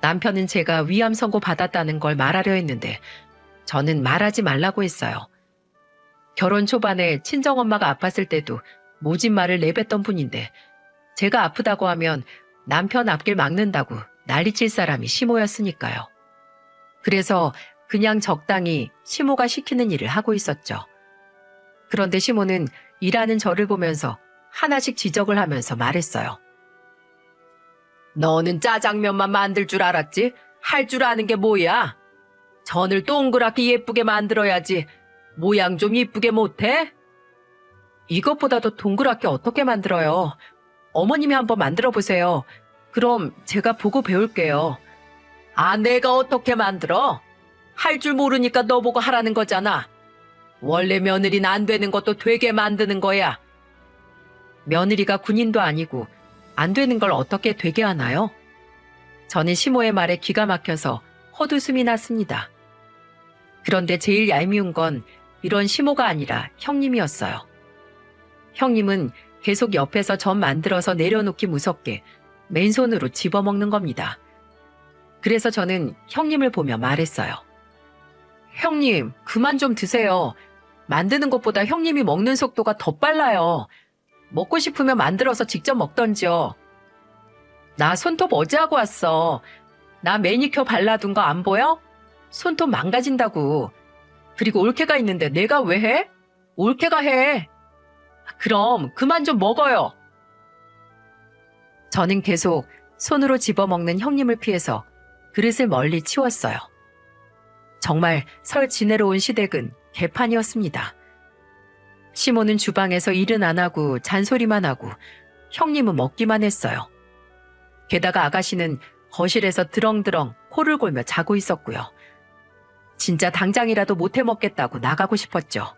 남편은 제가 위암 선고 받았다는 걸 말하려 했는데 저는 말하지 말라고 했어요. 결혼 초반에 친정엄마가 아팠을 때도 모진 말을 내뱉던 분인데 제가 아프다고 하면 남편 앞길 막는다고 난리칠 사람이 시모였으니까요. 그래서 그냥 적당히 시모가 시키는 일을 하고 있었죠. 그런데 시모는 일하는 저를 보면서 하나씩 지적을 하면서 말했어요. 너는 짜장면만 만들 줄 알았지? 할 줄 아는 게 뭐야? 전을 동그랗게 예쁘게 만들어야지. 모양 좀 이쁘게 못해? 이것보다도 동그랗게 어떻게 만들어요? 어머님이 한번 만들어 보세요. 그럼 제가 보고 배울게요. 아, 내가 어떻게 만들어? 할 줄 모르니까 너 보고 하라는 거잖아. 원래 며느리는 안 되는 것도 되게 만드는 거야. 며느리가 군인도 아니고 안 되는 걸 어떻게 되게 하나요? 저는 시모의 말에 기가 막혀서 헛웃음이 났습니다. 그런데 제일 얄미운 건 이런 시모가 아니라 형님이었어요. 형님은 계속 옆에서 전 만들어서 내려놓기 무섭게 맨손으로 집어먹는 겁니다. 그래서 저는 형님을 보며 말했어요. 형님, 그만 좀 드세요. 만드는 것보다 형님이 먹는 속도가 더 빨라요. 먹고 싶으면 만들어서 직접 먹던지요. 나 손톱 어제 하고 왔어. 나 매니큐어 발라둔 거 안 보여? 손톱 망가진다고. 그리고 올케가 있는데 내가 왜 해? 올케가 해. 그럼 그만 좀 먹어요. 저는 계속 손으로 집어먹는 형님을 피해서 그릇을 멀리 치웠어요. 정말 설 지내러 온 시댁은 개판이었습니다. 시모는 주방에서 일은 안 하고 잔소리만 하고 형님은 먹기만 했어요. 게다가 아가씨는 거실에서 드렁드렁 코를 골며 자고 있었고요. 진짜 당장이라도 못해 먹겠다고 나가고 싶었죠.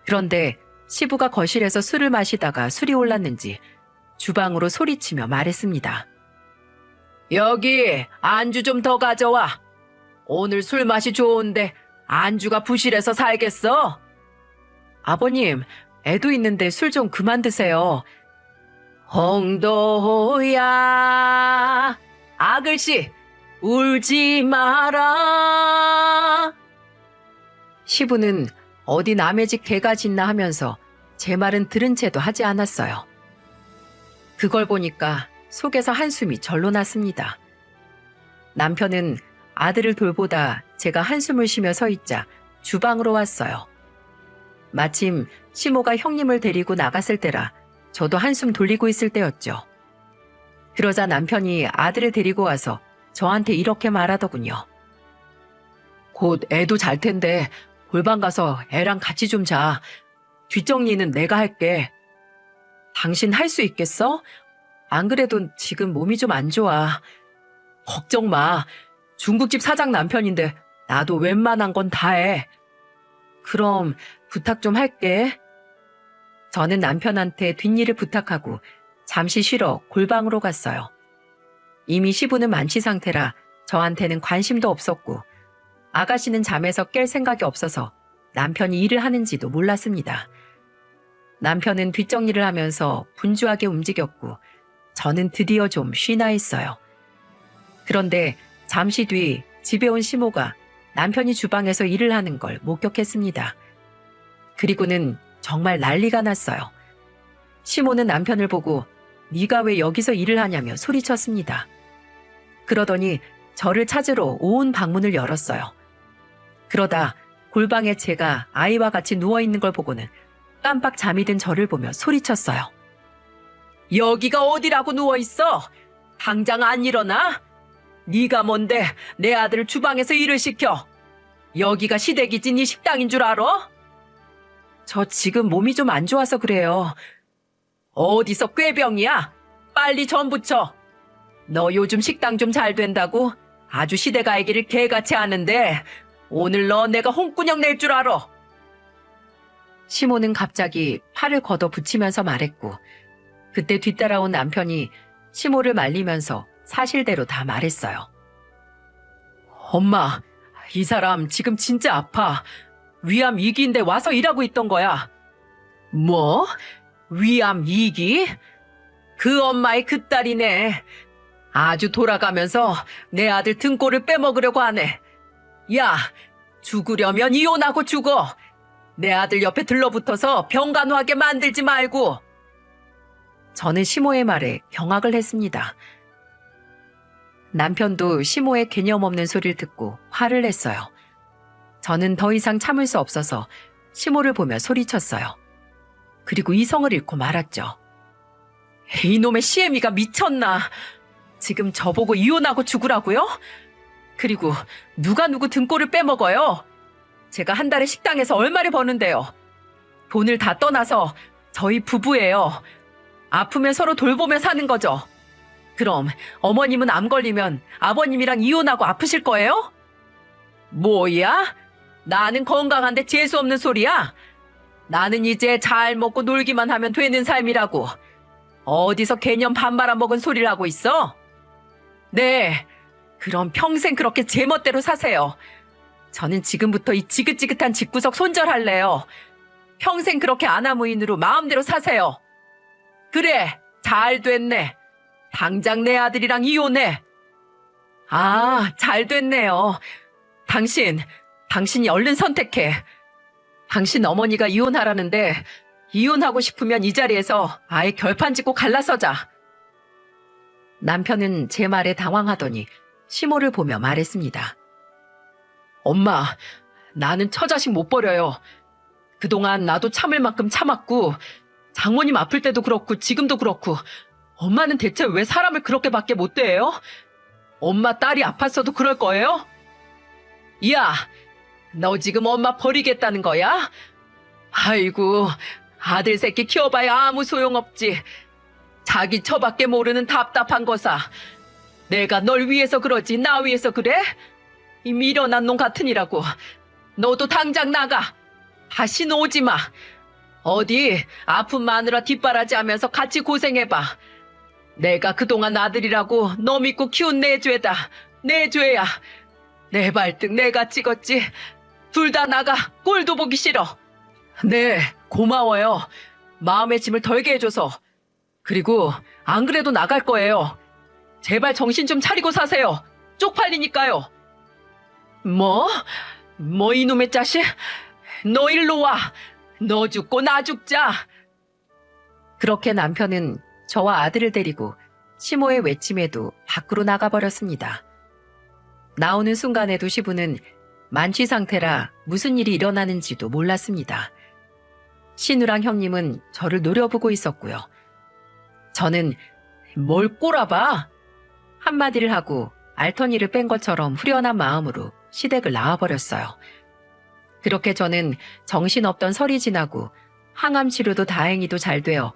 그런데 시부가 거실에서 술을 마시다가 술이 올랐는지 주방으로 소리치며 말했습니다. 여기 안주 좀 더 가져와. 오늘 술 맛이 좋은데 안주가 부실해서 살겠어? 아버님, 애도 있는데 술 좀 그만 드세요. 홍도야, 아글씨, 울지 마라. 시부는 어디 남의 집 개가 짖나 하면서 제 말은 들은 채도 하지 않았어요. 그걸 보니까 속에서 한숨이 절로 났습니다. 남편은 아들을 돌보다 제가 한숨을 쉬며 서 있자 주방으로 왔어요. 마침 시모가 형님을 데리고 나갔을 때라 저도 한숨 돌리고 있을 때였죠. 그러자 남편이 아들을 데리고 와서 저한테 이렇게 말하더군요. 곧 애도 잘 텐데 골방 가서 애랑 같이 좀 자. 뒷정리는 내가 할게. 당신 할 수 있겠어? 안 그래도 지금 몸이 좀 안 좋아. 걱정 마. 중국집 사장 남편인데 나도 웬만한 건 다 해. 그럼 부탁 좀 할게. 저는 남편한테 뒷일을 부탁하고 잠시 쉬러 골방으로 갔어요. 이미 시부는 만취 상태라 저한테는 관심도 없었고 아가씨는 잠에서 깰 생각이 없어서 남편이 일을 하는지도 몰랐습니다. 남편은 뒷정리를 하면서 분주하게 움직였고 저는 드디어 좀 쉬나 했어요. 그런데 잠시 뒤 집에 온 시모가 남편이 주방에서 일을 하는 걸 목격했습니다. 그리고는 정말 난리가 났어요. 시모는 남편을 보고 네가 왜 여기서 일을 하냐며 소리쳤습니다. 그러더니 저를 찾으러 온 방문을 열었어요. 그러다 골방에 제가 아이와 같이 누워있는 걸 보고는 깜빡 잠이 든 저를 보며 소리쳤어요. 여기가 어디라고 누워있어? 당장 안 일어나? 네가 뭔데 내 아들을 주방에서 일을 시켜? 여기가 시댁이지 네 식당인 줄 알아? 저 지금 몸이 좀 안 좋아서 그래요. 어디서 꾀병이야? 빨리 전 부쳐. 너 요즘 식당 좀 잘 된다고? 아주 시댁 알기를 개같이 하는데 오늘 너 내가 홍군형 낼 줄 알아. 시모는 갑자기 팔을 걷어 붙이면서 말했고 그때 뒤따라온 남편이 시모를 말리면서 사실대로 다 말했어요. 엄마, 이 사람 지금 진짜 아파. 위암 2기인데 와서 일하고 있던 거야. 뭐? 위암 2기? 그 엄마의 그 딸이네. 아주 돌아가면서 내 아들 등골을 빼먹으려고 하네. 야, 죽으려면 이혼하고 죽어. 내 아들 옆에 들러붙어서 병간호하게 만들지 말고. 저는 시모의 말에 경악을 했습니다. 남편도 시모의 개념 없는 소리를 듣고 화를 냈어요. 저는 더 이상 참을 수 없어서 시모를 보며 소리쳤어요. 그리고 이성을 잃고 말았죠. 이놈의 시애미가 미쳤나? 지금 저보고 이혼하고 죽으라고요? 그리고 누가 누구 등골을 빼먹어요? 제가 한 달에 식당에서 얼마를 버는데요? 돈을 다 떠나서 저희 부부예요. 아프면 서로 돌보며 사는 거죠. 그럼 어머님은 암 걸리면 아버님이랑 이혼하고 아프실 거예요? 뭐야? 나는 건강한데 재수없는 소리야? 나는 이제 잘 먹고 놀기만 하면 되는 삶이라고. 어디서 개념 반 말아먹은 소리를 하고 있어? 네, 그럼 평생 그렇게 제멋대로 사세요. 저는 지금부터 이 지긋지긋한 집구석 손절할래요. 평생 그렇게 아나무인으로 마음대로 사세요. 그래, 잘 됐네. 당장 내 아들이랑 이혼해. 아, 잘 됐네요. 당신이 얼른 선택해. 당신 어머니가 이혼하라는데 이혼하고 싶으면 이 자리에서 아예 결판 짓고 갈라서자. 남편은 제 말에 당황하더니 시모를 보며 말했습니다. 엄마, 나는 처자식 못 버려요. 그동안 나도 참을 만큼 참았고 장모님 아플 때도 그렇고 지금도 그렇고 엄마는 대체 왜 사람을 그렇게밖에 못 대해요? 엄마 딸이 아팠어도 그럴 거예요? 야, 너 지금 엄마 버리겠다는 거야? 아이고, 아들 새끼 키워봐야 아무 소용없지. 자기 처밖에 모르는 답답한 거사. 내가 널 위해서 그러지 나 위해서 그래? 이 미련한 놈 같으니라고. 너도 당장 나가. 다시는 오지 마. 어디 아픈 마누라 뒷바라지 하면서 같이 고생해봐. 내가 그동안 아들이라고 너 믿고 키운 내 죄다. 내 죄야. 내 발등 내가 찍었지. 둘 다 나가. 꼴도 보기 싫어. 네, 고마워요. 마음의 짐을 덜게 해줘서. 그리고 안 그래도 나갈 거예요. 제발 정신 좀 차리고 사세요. 쪽팔리니까요. 뭐 이놈의 자식? 너 일로 와. 너 죽고 나 죽자. 그렇게 남편은 저와 아들을 데리고 시모의 외침에도 밖으로 나가버렸습니다. 나오는 순간에도 시부는 만취 상태라 무슨 일이 일어나는지도 몰랐습니다. 신우랑 형님은 저를 노려보고 있었고요. 저는 뭘 꼬라봐? 한마디를 하고 알터니를 뺀 것처럼 후련한 마음으로 시댁을 나와버렸어요. 그렇게 저는 정신없던 설이 지나고 항암 치료도 다행히도 잘 되어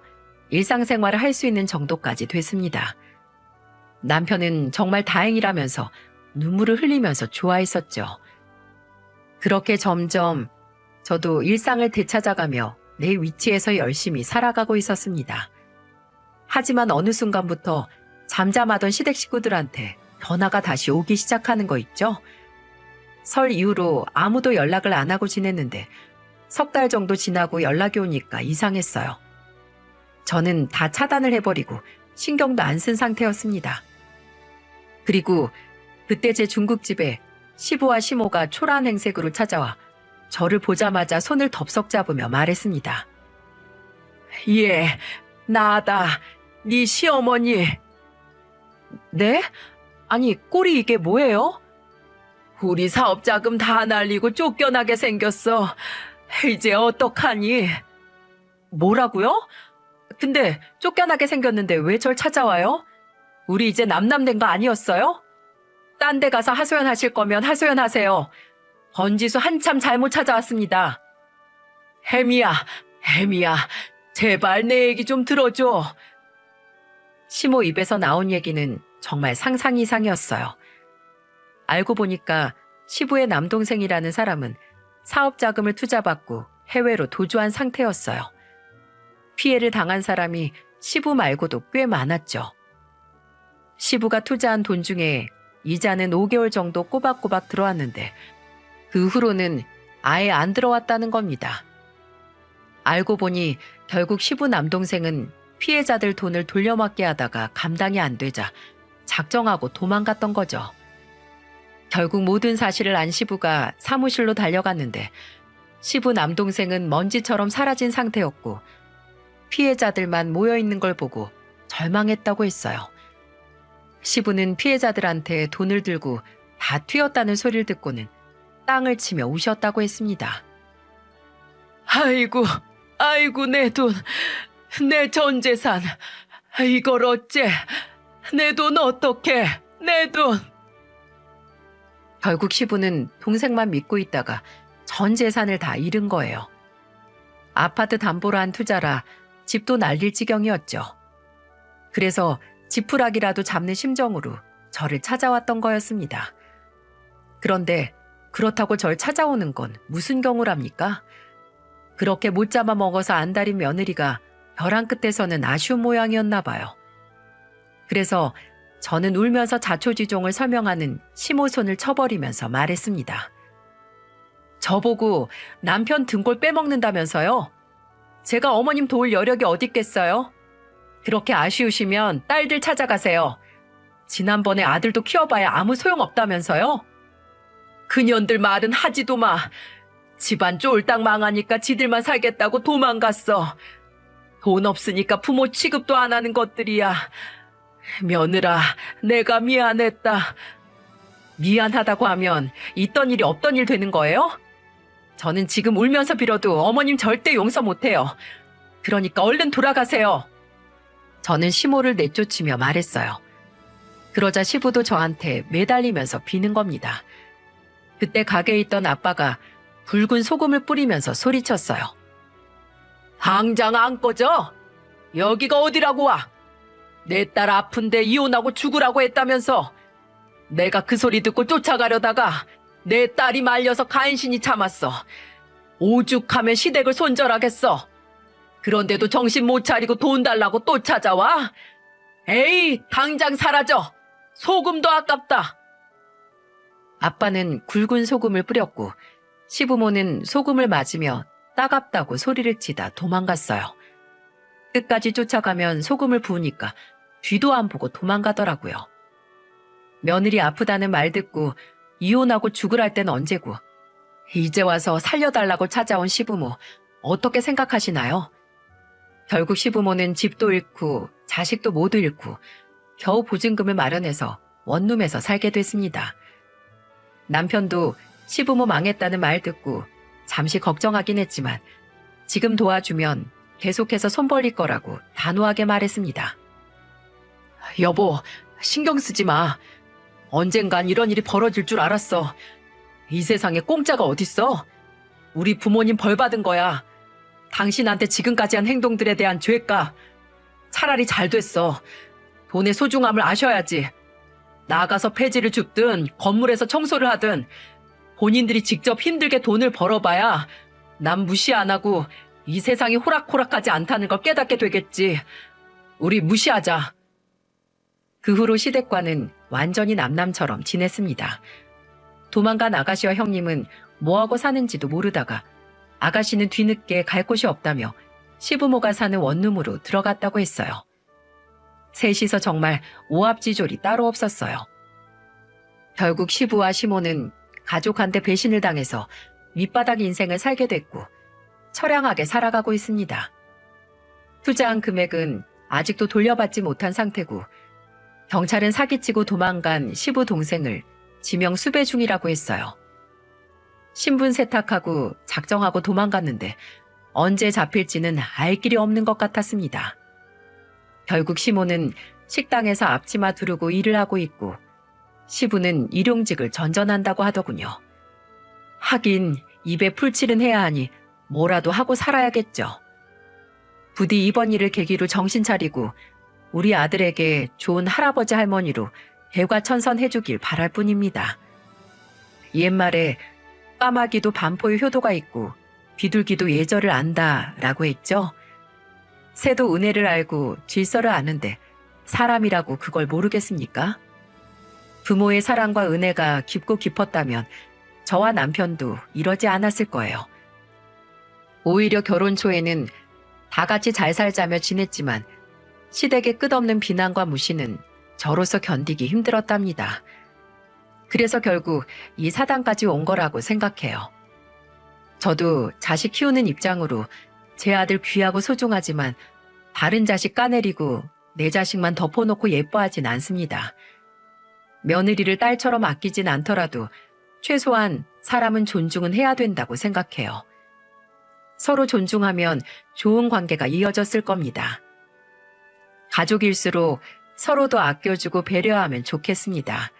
일상생활을 할 수 있는 정도까지 됐습니다. 남편은 정말 다행이라면서 눈물을 흘리면서 좋아했었죠. 그렇게 점점 저도 일상을 되찾아가며 내 위치에서 열심히 살아가고 있었습니다. 하지만 어느 순간부터 잠잠하던 시댁 식구들한테 전화가 다시 오기 시작하는 거 있죠? 설 이후로 아무도 연락을 안 하고 지냈는데 석 달 정도 지나고 연락이 오니까 이상했어요. 저는 다 차단을 해버리고 신경도 안 쓴 상태였습니다. 그리고 그때 제 중국집에 시부와 시모가 초라한 행색으로 찾아와 저를 보자마자 손을 덥석 잡으며 말했습니다. 예, 나다. 네 시어머니. 네? 아니, 꼴이 이게 뭐예요? 우리 사업자금 다 날리고 쫓겨나게 생겼어. 이제 어떡하니? 뭐라고요? 근데 쫓겨나게 생겼는데 왜 절 찾아와요? 우리 이제 남남된 거 아니었어요? 딴 데 가서 하소연하실 거면 하소연하세요. 번지수 한참 잘못 찾아왔습니다. 혜미야, 제발 내 얘기 좀 들어줘. 시모 입에서 나온 얘기는 정말 상상 이상이었어요. 알고 보니까 시부의 남동생이라는 사람은 사업자금을 투자받고 해외로 도주한 상태였어요. 피해를 당한 사람이 시부 말고도 꽤 많았죠. 시부가 투자한 돈 중에 이자는 5개월 정도 꼬박꼬박 들어왔는데 그 후로는 아예 안 들어왔다는 겁니다. 알고 보니 결국 시부 남동생은 피해자들 돈을 돌려막게 하다가 감당이 안 되자 작정하고 도망갔던 거죠. 결국 모든 사실을 안 시부가 사무실로 달려갔는데 시부 남동생은 먼지처럼 사라진 상태였고 피해자들만 모여있는 걸 보고 절망했다고 했어요. 시부는 피해자들한테 돈을 들고 다 튀었다는 소리를 듣고는 땅을 치며 우셨다고 했습니다. 아이고, 아이고 내 돈, 내 전 재산, 이걸 어째, 내 돈 어떡해, 내 돈. 결국 시부는 동생만 믿고 있다가 전 재산을 다 잃은 거예요. 아파트 담보로 한 투자라 집도 날릴 지경이었죠. 그래서 지푸라기라도 잡는 심정으로 저를 찾아왔던 거였습니다. 그런데 그렇다고 절 찾아오는 건 무슨 경우랍니까? 그렇게 못 잡아먹어서 안달인 며느리가 벼랑 끝에서는 아쉬운 모양이었나 봐요. 그래서 저는 울면서 자초지종을 설명하는 심호손을 쳐버리면서 말했습니다. 저보고 남편 등골 빼먹는다면서요? 제가 어머님 도울 여력이 어디 있겠어요? 그렇게 아쉬우시면 딸들 찾아가세요. 지난번에 아들도 키워봐야 아무 소용없다면서요? 그년들 말은 하지도 마. 집안 쫄딱 망하니까 지들만 살겠다고 도망갔어. 돈 없으니까 부모 취급도 안 하는 것들이야. 며느라, 내가 미안했다. 미안하다고 하면 있던 일이 없던 일 되는 거예요? 저는 지금 울면서 빌어도 어머님 절대 용서 못해요. 그러니까 얼른 돌아가세요. 저는 시모를 내쫓으며 말했어요. 그러자 시부도 저한테 매달리면서 비는 겁니다. 그때 가게에 있던 아빠가 붉은 소금을 뿌리면서 소리쳤어요. 당장 안 꺼져? 여기가 어디라고 와? 내 딸 아픈데 이혼하고 죽으라고 했다면서. 내가 그 소리 듣고 쫓아가려다가 내 딸이 말려서 간신히 참았어. 오죽하면 시댁을 손절하겠어. 그런데도 정신 못 차리고 돈 달라고 또 찾아와? 에이, 당장 사라져. 소금도 아깝다. 아빠는 굵은 소금을 뿌렸고 시부모는 소금을 맞으며 따갑다고 소리를 치다 도망갔어요. 끝까지 쫓아가면 소금을 부으니까 뒤도 안 보고 도망가더라고요. 며느리 아프다는 말 듣고 이혼하고 죽으랄 땐 언제고, 이제 와서 살려달라고 찾아온 시부모 어떻게 생각하시나요? 결국 시부모는 집도 잃고 자식도 모두 잃고 겨우 보증금을 마련해서 원룸에서 살게 됐습니다. 남편도 시부모 망했다는 말 듣고 잠시 걱정하긴 했지만 지금 도와주면 계속해서 손 벌릴 거라고 단호하게 말했습니다. 여보, 신경 쓰지 마. 언젠간 이런 일이 벌어질 줄 알았어. 이 세상에 공짜가 어딨어? 우리 부모님 벌 받은 거야. 당신한테 지금까지 한 행동들에 대한 죄가. 차라리 잘 됐어. 돈의 소중함을 아셔야지. 나가서 폐지를 줍든 건물에서 청소를 하든 본인들이 직접 힘들게 돈을 벌어봐야 남 무시 안 하고 이 세상이 호락호락하지 않다는 걸 깨닫게 되겠지. 우리 무시하자. 그 후로 시댁과는 완전히 남남처럼 지냈습니다. 도망간 아가씨와 형님은 뭐하고 사는지도 모르다가 아가씨는 뒤늦게 갈 곳이 없다며 시부모가 사는 원룸으로 들어갔다고 했어요. 셋이서 정말 오합지졸이 따로 없었어요. 결국 시부와 시모는 가족한테 배신을 당해서 밑바닥 인생을 살게 됐고 처량하게 살아가고 있습니다. 투자한 금액은 아직도 돌려받지 못한 상태고 경찰은 사기치고 도망간 시부 동생을 지명 수배 중이라고 했어요. 신분 세탁하고 작정하고 도망갔는데 언제 잡힐지는 알 길이 없는 것 같았습니다. 결국 시모는 식당에서 앞치마 두르고 일을 하고 있고 시부는 일용직을 전전한다고 하더군요. 하긴 입에 풀칠은 해야 하니 뭐라도 하고 살아야겠죠. 부디 이번 일을 계기로 정신 차리고 우리 아들에게 좋은 할아버지 할머니로 개과천선해주길 바랄 뿐입니다. 옛말에 까마귀도 반포의 효도가 있고 비둘기도 예절을 안다라고 했죠. 새도 은혜를 알고 질서를 아는데 사람이라고 그걸 모르겠습니까? 부모의 사랑과 은혜가 깊고 깊었다면 저와 남편도 이러지 않았을 거예요. 오히려 결혼 초에는 다 같이 잘 살자며 지냈지만 시댁의 끝없는 비난과 무시는 저로서 견디기 힘들었답니다. 그래서 결국 이 사단까지 온 거라고 생각해요. 저도 자식 키우는 입장으로 제 아들 귀하고 소중하지만 다른 자식 까내리고 내 자식만 덮어놓고 예뻐하진 않습니다. 며느리를 딸처럼 아끼진 않더라도 최소한 사람은 존중은 해야 된다고 생각해요. 서로 존중하면 좋은 관계가 이어졌을 겁니다. 가족일수록 서로 더 아껴주고 배려하면 좋겠습니다.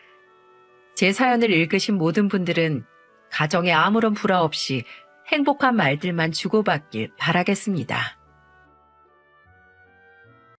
제 사연을 읽으신 모든 분들은 가정에 아무런 불화 없이 행복한 말들만 주고받길 바라겠습니다.